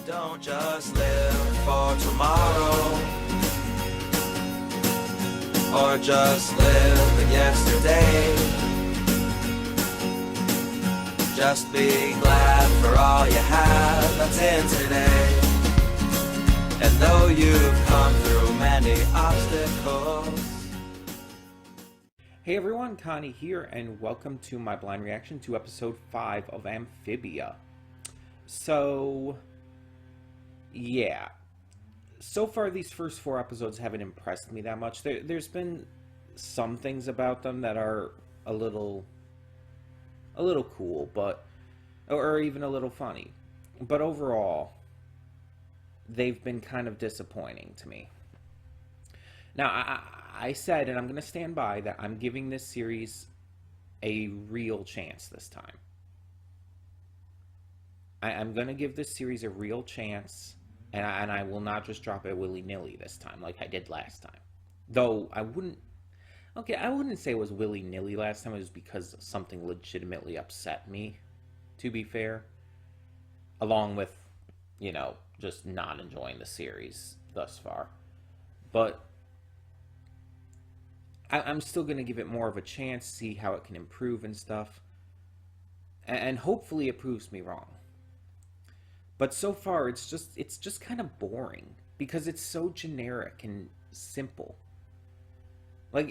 Don't just live for tomorrow, or just live in yesterday. Just be glad for all you have that's in today. And though you've come through many obstacles. Hey everyone, Connie here, and welcome to my blind reaction to episode 5 of Amphibia. So, yeah. So far, these first 4 episodes haven't impressed me that much. There's been some things about them that are a little cool, or even a little funny. But overall, they've been kind of disappointing to me. Now, I said, and I'm going to stand by, that I'm giving this series a real chance this time. I'm going to give this series a real chance, and I will not just drop it willy-nilly this time like I did last time. Though, I wouldn't say it was willy-nilly last time. It was because something legitimately upset me, to be fair. Along with, just not enjoying the series thus far. But I'm still going to give it more of a chance, see how it can improve and stuff. And hopefully it proves me wrong. But so far, it's just kind of boring. Because it's so generic and simple. Like,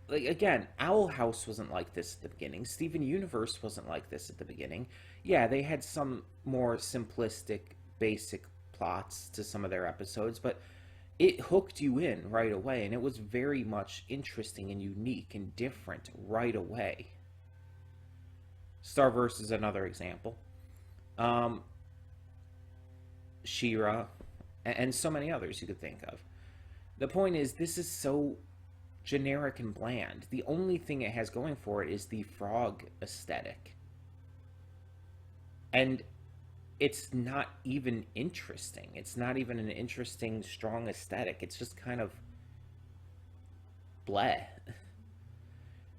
again, Owl House wasn't like this at the beginning. Steven Universe wasn't like this at the beginning. Yeah, they had some more simplistic, basic plots to some of their episodes, but it hooked you in right away, and it was very much interesting and unique and different right away. Starverse is another example. She-Ra, and so many others you could think of. The point is, this is so generic and bland. The only thing it has going for it is the frog aesthetic. And it's not even interesting. It's not even an interesting, strong aesthetic. It's just kind of bleh.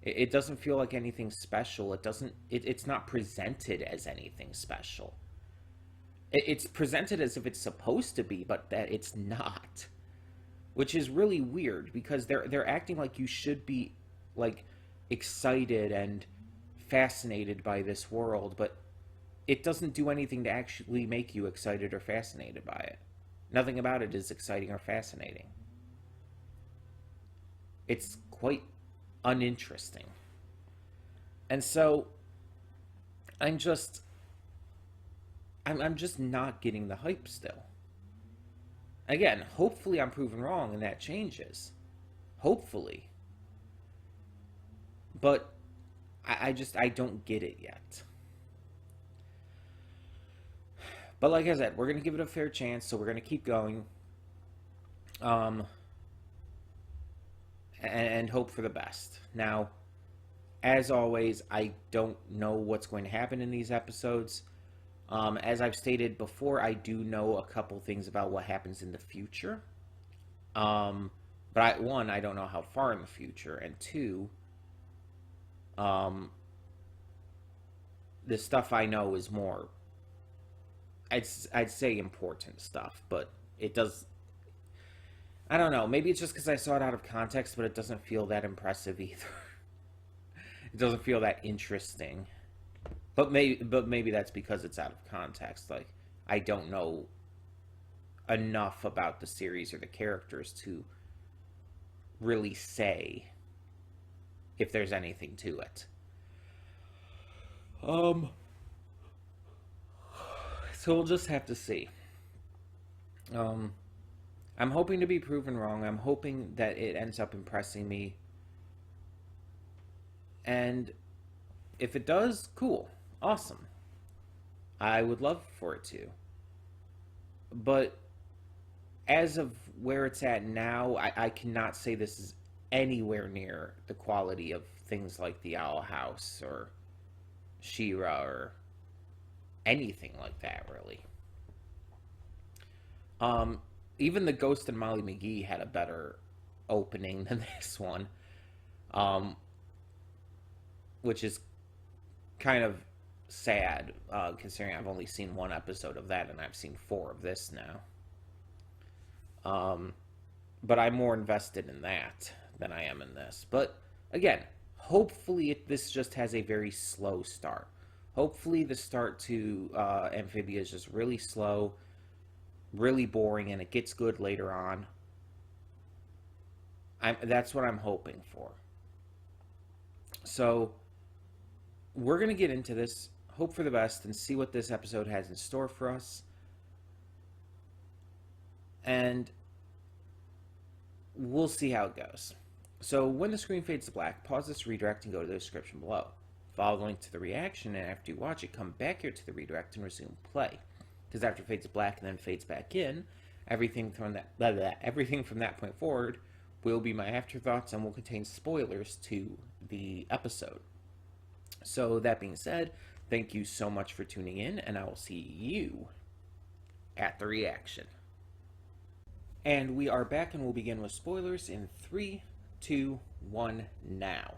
It doesn't feel like anything special. It's not presented as anything special. It's presented as if it's supposed to be, but that it's not. Which is really weird, because they're acting like you should be, like, excited and fascinated by this world, but it doesn't do anything to actually make you excited or fascinated by it. Nothing about it is exciting or fascinating. It's quite uninteresting. And so, I'm just not getting the hype still. Again, hopefully I'm proven wrong and that changes. Hopefully. But I don't get it yet. But like I said, we're going to give it a fair chance, so we're going to keep going. And hope for the best. Now, as always, I don't know what's going to happen in these episodes. As I've stated before, I do know a couple things about what happens in the future. But one, I don't know how far in the future, and two, the stuff I know is more, I'd say important stuff, but it does, I don't know, maybe it's just because I saw it out of context, but it doesn't feel that impressive either. It doesn't feel that interesting. But maybe that's because it's out of context. Like, I don't know enough about the series or the characters to really say if there's anything to it. So we'll just have to see. I'm hoping to be proven wrong. I'm hoping that it ends up impressing me. And if it does, cool. Awesome. I would love for it to. But as of where it's at now, I cannot say this is anywhere near the quality of things like the Owl House or She-Ra or anything like that, really. Even the Ghost and Molly McGee had a better opening than this one. Which is kind of sad, considering I've only seen one episode of that and I've seen 4 of this now. But I'm more invested in that than I am in this. But again, hopefully this just has a very slow start. Hopefully the start to Amphibia is just really slow, really boring, and it gets good later on. That's what I'm hoping for. So we're going to get into this, hope for the best, and see what this episode has in store for us. And we'll see how it goes. So when the screen fades to black, pause this redirect and go to the description below. Follow the link to the reaction, and after you watch it, come back here to the redirect and resume play. Because after it fades to black and then fades back in, everything from that point forward will be my afterthoughts and will contain spoilers to the episode. So that being said, thank you so much for tuning in, and I will see you at the reaction. And we are back, and we'll begin with spoilers in 3, 2, 1, now.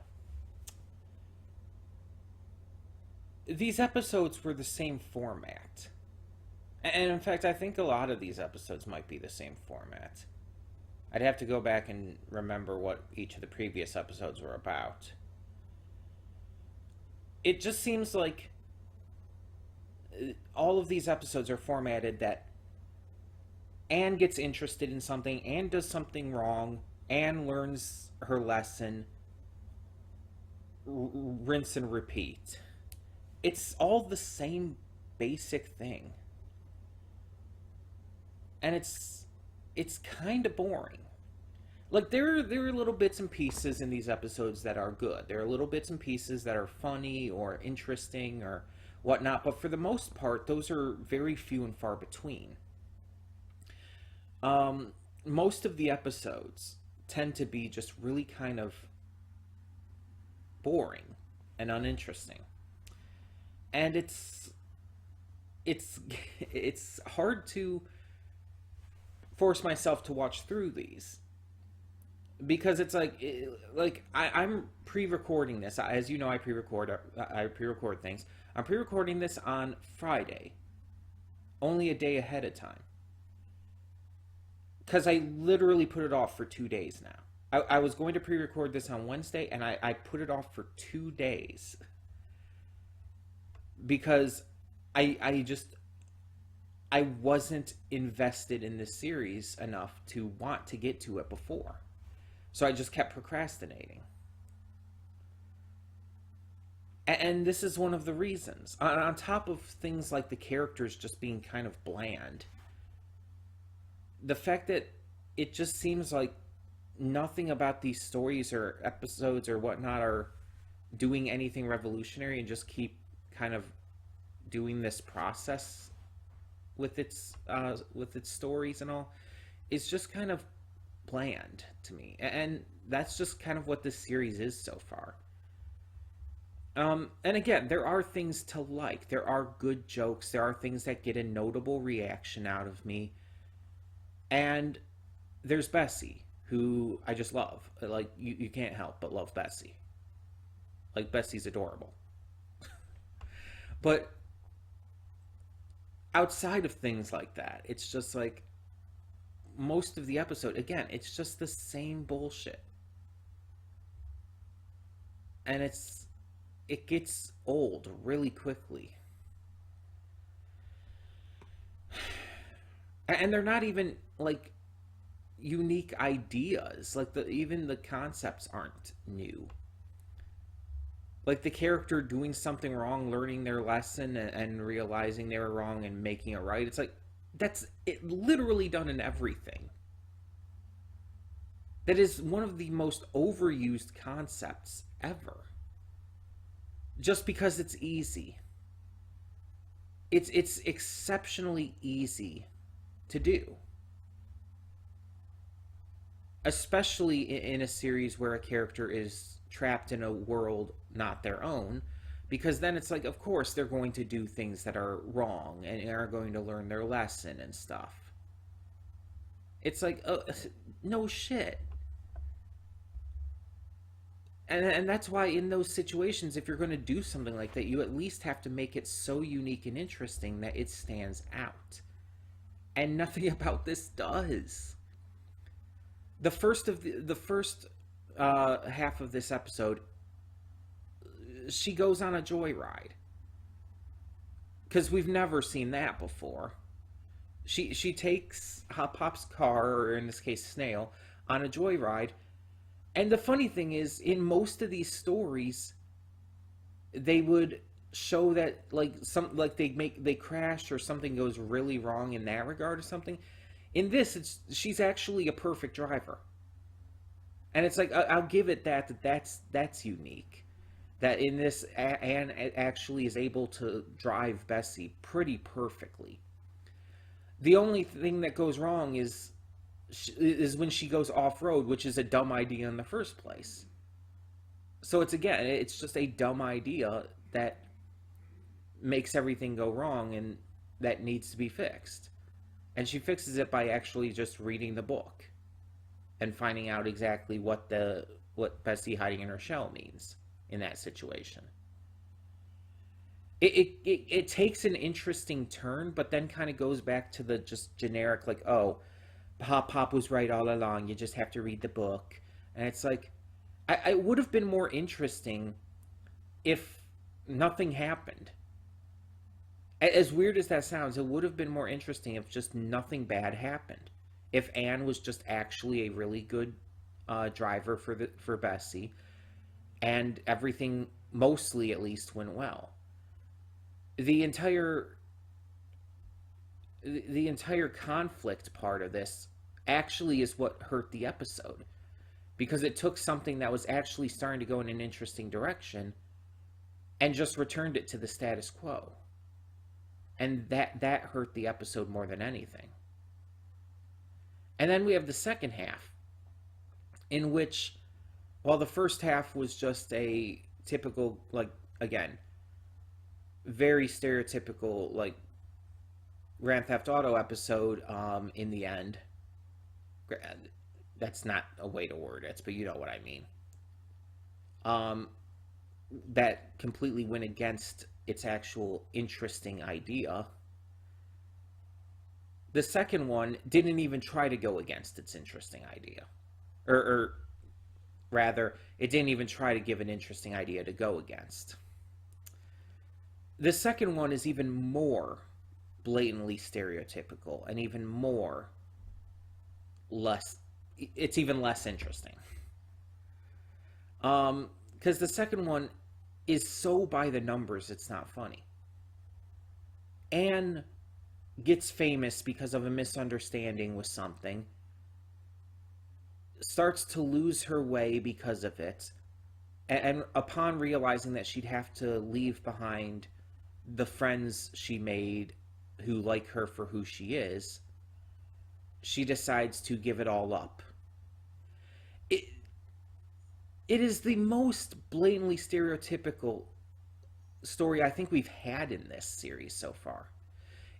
These episodes were the same format. And in fact, I think a lot of these episodes might be the same format. I'd have to go back and remember what each of the previous episodes were about. It just seems like all of these episodes are formatted that Anne gets interested in something, Anne does something wrong, Anne learns her lesson, rinse and repeat. It's all the same basic thing. And it's kind of boring. Like, there are little bits and pieces in these episodes that are good. There are little bits and pieces that are funny or interesting or whatnot, but for the most part, those are very few and far between. Most of the episodes tend to be just really kind of boring and uninteresting. And it's hard to force myself to watch through these, because it's like I'm pre-recording this. As you know, I pre-record things. I'm pre-recording this on Friday, only a day ahead of time, because I literally put it off for 2 days now. I was going to pre-record this on Wednesday, and I put it off for 2 days because I wasn't invested in this series enough to want to get to it before. So I just kept procrastinating. And this is one of the reasons. On top of things like the characters just being kind of bland, the fact that it just seems like nothing about these stories or episodes or whatnot are doing anything revolutionary, and just keep kind of doing this process with its stories and all, is just kind of bland to me. And that's just kind of what this series is so far. And again, there are things to like. There are good jokes. There are things that get a notable reaction out of me. And there's Bessie, who I just love. Like, you can't help but love Bessie. Like, Bessie's adorable. But outside of things like that, it's just like, most of the episode, again, it's just the same bullshit. And it gets old really quickly. And they're not even, like, unique ideas. Like, even the concepts aren't new. Like, the character doing something wrong, learning their lesson, and realizing they were wrong and making it right. It's like, that's it, literally done in everything. That is one of the most overused concepts ever. Just because it's easy. It's exceptionally easy to do. Especially in a series where a character is trapped in a world not their own, because then it's like, of course, they're going to do things that are wrong and are going to learn their lesson and stuff. It's like, no shit. And that's why in those situations, if you're going to do something like that, you at least have to make it so unique and interesting that it stands out. And nothing about this does. The first half of this episode, she goes on a joyride, because we've never seen that before. She takes Hop Pop's car, or in this case Snail, on a joyride. And the funny thing is, in most of these stories, they would show that they crash or something goes really wrong in that regard or something. In this, she's actually a perfect driver, and it's like I'll give it that's unique. That in this, Anne actually is able to drive Bessie pretty perfectly. The only thing that goes wrong is when she goes off-road, which is a dumb idea in the first place. So it's just a dumb idea that makes everything go wrong and that needs to be fixed. And she fixes it by actually just reading the book and finding out exactly what Bessie hiding in her shell means in that situation. It takes an interesting turn, but then kind of goes back to the just generic, like, oh, Pop was right all along, you just have to read the book. And it's like, I would have been more interesting if nothing happened. As weird as that sounds, it would have been more interesting if just nothing bad happened. If Anne was just actually a really good driver for Bessie, and everything, mostly at least, went well. The entire conflict part of this actually is what hurt the episode, because it took something that was actually starting to go in an interesting direction and just returned it to the status quo. And that hurt the episode more than anything. And then we have the second half, in which, while the first half was just a typical, like, again, very stereotypical, like, Grand Theft Auto episode, in the end. That's not a way to word it, but you know what I mean. That completely went against its actual interesting idea. The second one didn't even try to go against its interesting idea. Or rather, it didn't even try to give an interesting idea to go against. The second one is even more blatantly stereotypical and even more it's even less interesting. Because the second one is so by the numbers, it's not funny. Anne gets famous because of a misunderstanding with something, starts to lose her way because of it, and upon realizing that she'd have to leave behind the friends she made who like her for who she is, she decides to give it all up. It is the most blatantly stereotypical story I think we've had in this series so far.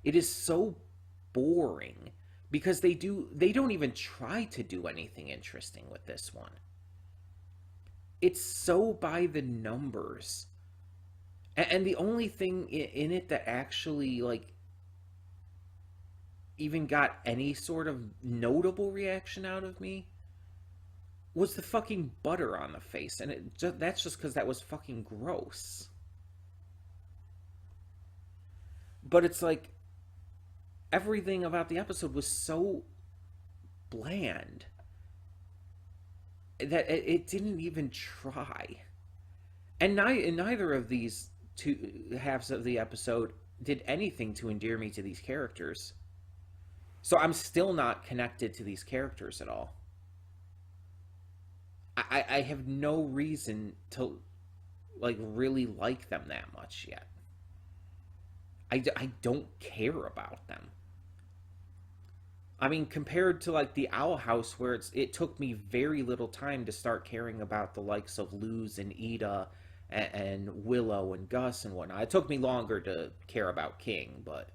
It is so boring because they don't even try to do anything interesting with this one. It's so by the numbers. And the only thing in it that actually, like, even got any sort of notable reaction out of me was the fucking butter on the face. And that's just because that was fucking gross. But it's like, everything about the episode was so bland that it didn't even try. And neither of these two halves of the episode did anything to endear me to these characters. So I'm still not connected to these characters at all. I have no reason to, like, really like them that much yet. I don't care about them. I mean, compared to, like, the Owl House, where it took me very little time to start caring about the likes of Luz and Ida and Willow and Gus and whatnot. It took me longer to care about King, but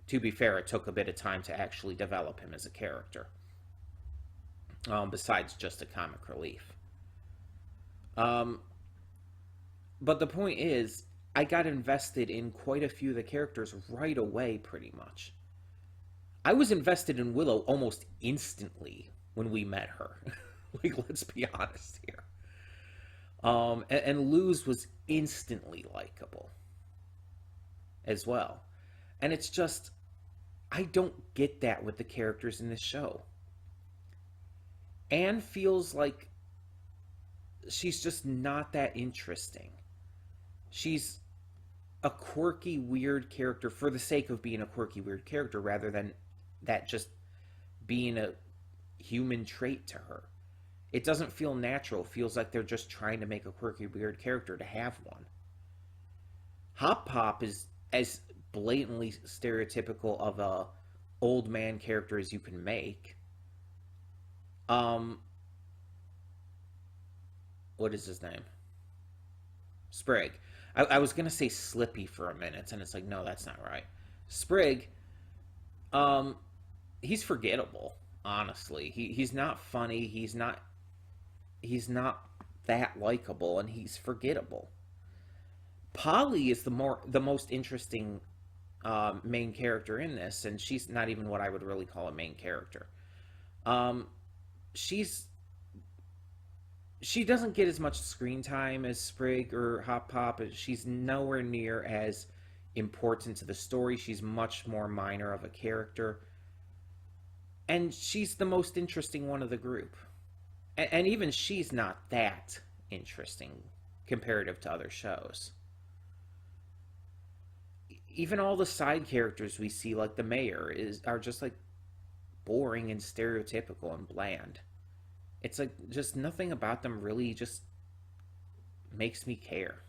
to be fair, it took a bit of time to actually develop him as a character. Besides just a comic relief. Um, but the point is, I got invested in quite a few of the characters right away, pretty much. I was invested in Willow almost instantly when we met her. Like, let's be honest here. And Luz was instantly likable as well. And it's just, I don't get that with the characters in this show. Anne feels like she's just not that interesting. She's a quirky, weird character for the sake of being a quirky, weird character rather than that just being a human trait to her. It doesn't feel natural. It feels like they're just trying to make a quirky, weird character to have one. Hop Pop is as blatantly stereotypical of a old man character as you can make. What is his name? Sprig. I was gonna say Slippy for a minute, and it's like, no, that's not right. Sprig, he's forgettable. Honestly, he's not funny. He's not that likable, and he's forgettable. Polly is the most interesting main character in this, and she's not even what I would really call a main character. Um, she doesn't get as much screen time as Sprig or Hop Pop. She's nowhere near as important to the story. She's much more minor of a character. And she's the most interesting one of the group. And even she's not that interesting comparative to other shows. Even all the side characters we see, like the mayor, are just like boring and stereotypical and bland. It's like just nothing about them really just makes me care.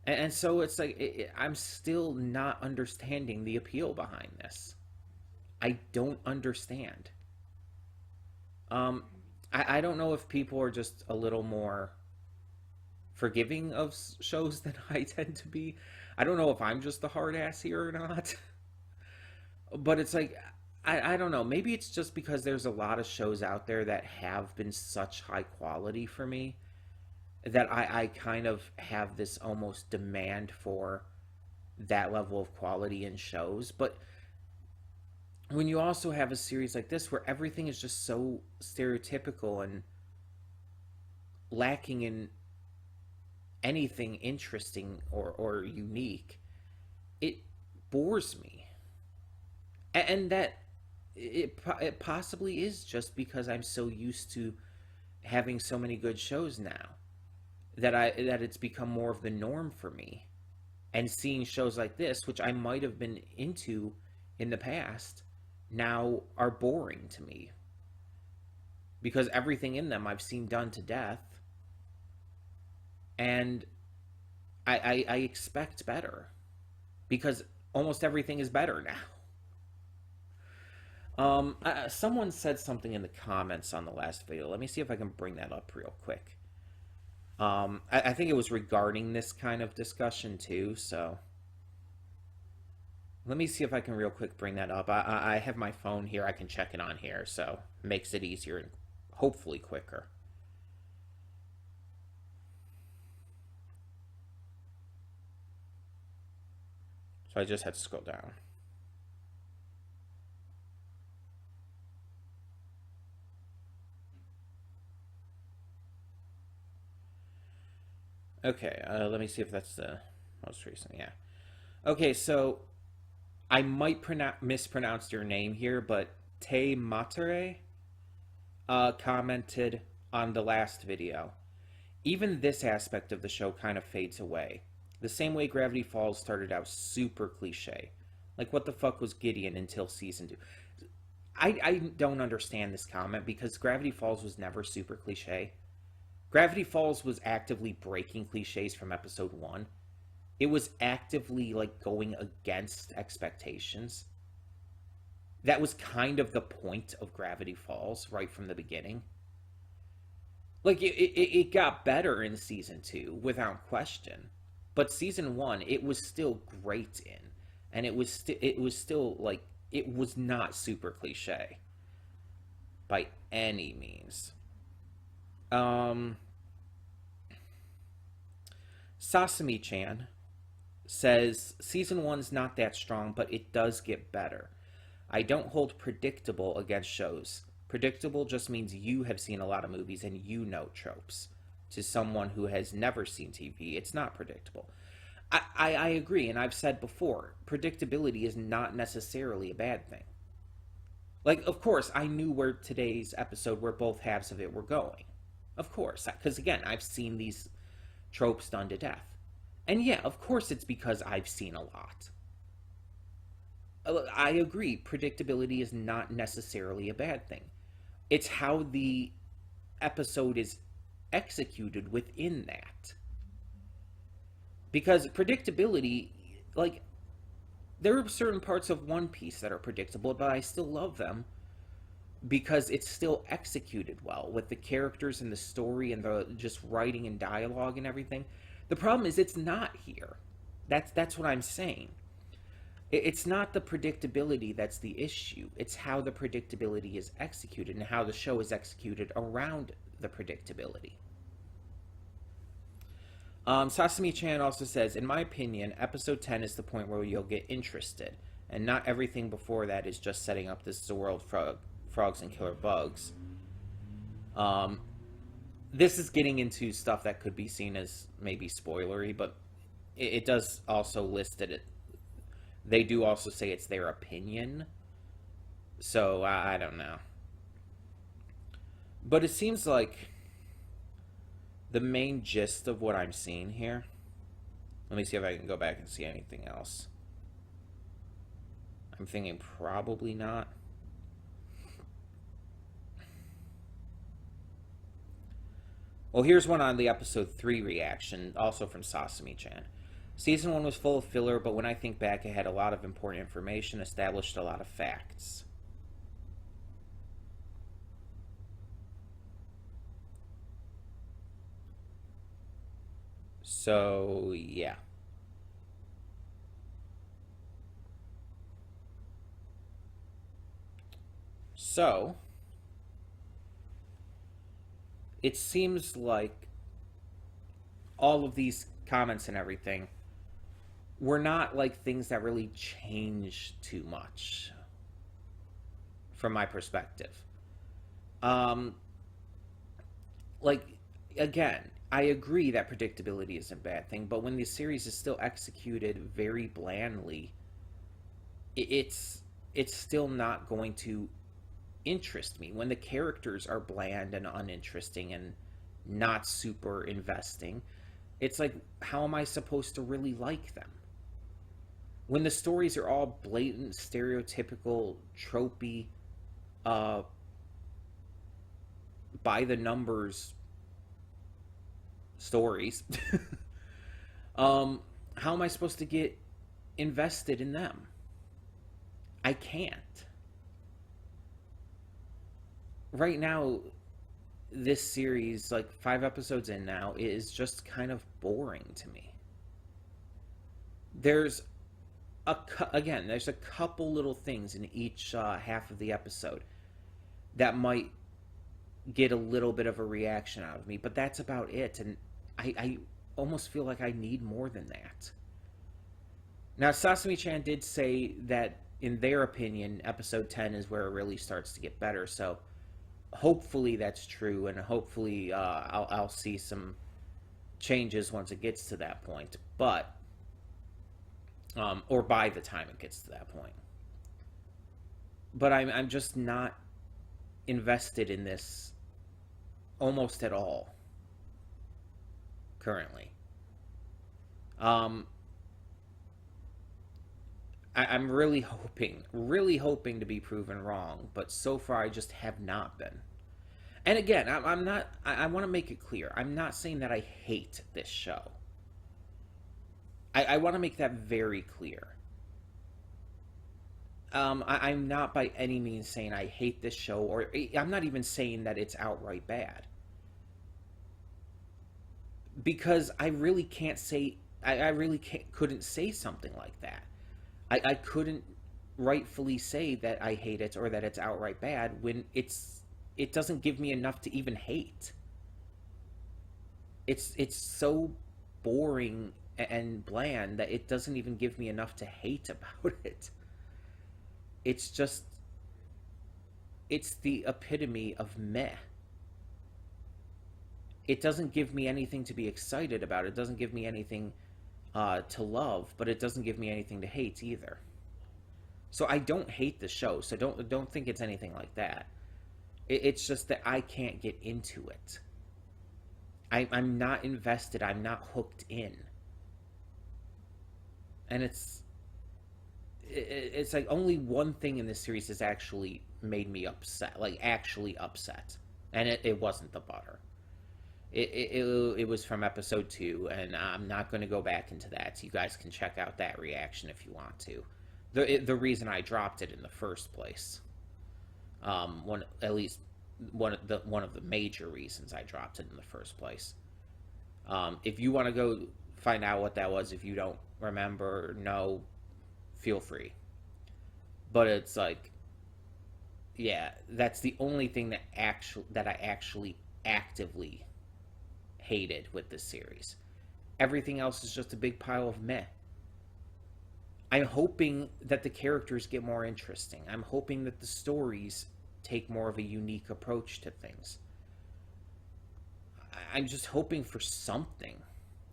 And so it's like I'm still not understanding the appeal behind this. I don't understand. I don't know if people are just a little more forgiving of shows than I tend to be. I don't know if I'm just the hard ass here or not. But it's like, I don't know. Maybe it's just because there's a lot of shows out there that have been such high quality for me that I kind of have this almost demand for that level of quality in shows. But when you also have a series like this where everything is just so stereotypical and lacking in anything interesting or unique, it bores me. And that it possibly is just because I'm so used to having so many good shows now that it's become more of the norm for me. And seeing shows like this, which I might have been into in the past, now are boring to me because everything in them I've seen done to death, and I expect better because almost everything is better now. Someone said something in the comments on the last video. Let me see if I can bring that up real quick. I think it was regarding this kind of discussion too, so let me see if I can real quick bring that up. I have my phone here. I can check it on here, so it makes it easier and hopefully quicker. So I just had to scroll down. Okay, let me see if that's the most recent. Yeah. Okay, so I might mispronounce your name here, but Te Matere commented on the last video. Even this aspect of the show kind of fades away. The same way Gravity Falls started out super cliche. Like, what the fuck was Gideon until season 2? I don't understand this comment because Gravity Falls was never super cliche. Gravity Falls was actively breaking cliches from episode 1. It was actively, like, going against expectations. That was kind of the point of Gravity Falls right from the beginning. Like, it got better in season 2, without question. But season 1, it was still great in. And it was still, like, it was not super cliche. By any means. Um, Sasami-chan says, Season 1's not that strong, but it does get better. I don't hold predictable against shows. Predictable just means you have seen a lot of movies and you know tropes. To someone who has never seen TV, it's not predictable. I agree, and I've said before, predictability is not necessarily a bad thing. Like, of course, I knew where today's episode, where both halves of it were going. Of course, because again, I've seen these tropes done to death. And yeah, of course it's because I've seen a lot. I agree, predictability is not necessarily a bad thing. It's how the episode is executed within that. Because predictability, like, there are certain parts of One Piece that are predictable, but I still love them because it's still executed well with the characters and the story and the just writing and dialogue and everything. The problem is it's not here. That's what I'm saying. It's not the predictability that's the issue. It's how the predictability is executed and how the show is executed around the predictability. Sasami-chan also says, in my opinion, episode 10 is the point where you'll get interested, and not everything before that is just setting up this is the world frogs and killer bugs. This is getting into stuff that could be seen as maybe spoilery, but it does also list it. They do also say it's their opinion, so I don't know. But it seems like the main gist of what I'm seeing here. Let me see if I can go back and see anything else. I'm thinking probably not. Well, here's one on the episode 3 reaction, also from Sasami-chan. Season 1 was full of filler, but when I think back, it had a lot of important information, established a lot of facts. So, yeah. So, it seems like all of these comments and everything were not like things that really changed too much from my perspective. Like, again, I agree that predictability is a bad thing, but when the series is still executed very blandly, it's still not going to interest me. When the characters are bland and uninteresting and not super investing, it's like, how am I supposed to really like them? When the stories are all blatant, stereotypical, tropey, by the numbers stories, how am I supposed to get invested in them? I can't. Right now, this series, like 5 episodes in now, is just kind of boring to me. There's there's a couple little things in each half of the episode that might get a little bit of a reaction out of me, but that's about it, and I almost feel like I need more than that. Now, Sasami-chan did say that, in their opinion, episode 10 is where it really starts to get better, so hopefully that's true, and hopefully I'll see some changes once it gets to that point, but or by the time it gets to that point. But I'm just not invested in this almost at all currently. I'm really hoping to be proven wrong, but so far I just have not been. And again, I'm not, I want to make it clear, I'm not saying that I hate this show. I want to make that very clear. I'm not by any means saying I hate this show, or I'm not even saying that it's outright bad. Because I really can't say, I really couldn't say something like that. I couldn't rightfully say that I hate it or that it's outright bad when it doesn't give me enough to even hate. it's so boring and bland that it doesn't even give me enough to hate about it. It's just, it's the epitome of meh. It doesn't give me anything to be excited about. It doesn't give me anything to love, but it doesn't give me anything to hate either. So I don't hate the show. So don't think it's anything like that. It's just that I can't get into it. I'm not invested. I'm not hooked in. And it's like only one thing in this series has actually made me upset, like actually upset, and it wasn't the butter. It was from episode 2, and I'm not going to go back into that. So you guys can check out that reaction if you want to. The reason I dropped it in the first place, one of the major reasons I dropped it in the first place. If you want to go find out what that was, if you don't remember or know, feel free. But it's like, yeah, that's the only thing that I actually actively hated with this series. Everything else is just a big pile of meh. I'm hoping that the characters get more interesting. I'm hoping that the stories take more of a unique approach to things. I'm just hoping for something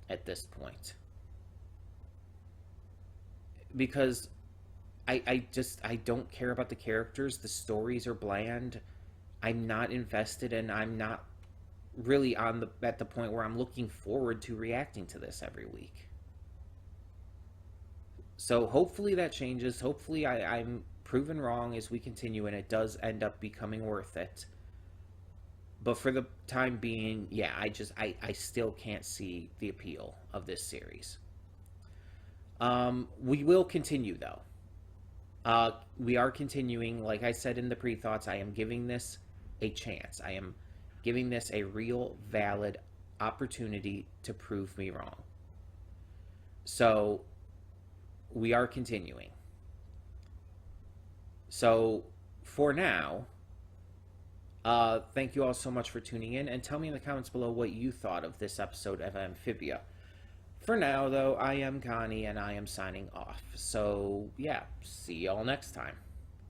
at this point. Because I don't care about the characters. The stories are bland. I'm not invested, and I'm not really at the point where I'm looking forward to reacting to this every week. So hopefully that changes. Hopefully I'm proven wrong as we continue, and it does end up becoming worth it. But for the time being, yeah, I still can't see the appeal of this series. We will continue, though. We are continuing. Like I said in the pre-thoughts, I am giving this a chance. I am giving this a real, valid opportunity to prove me wrong. So, we are continuing. So, for now, thank you all so much for tuning in, and tell me in the comments below what you thought of this episode of Amphibia. For now, though, I am Connie, and I am signing off. So, yeah, see y'all next time.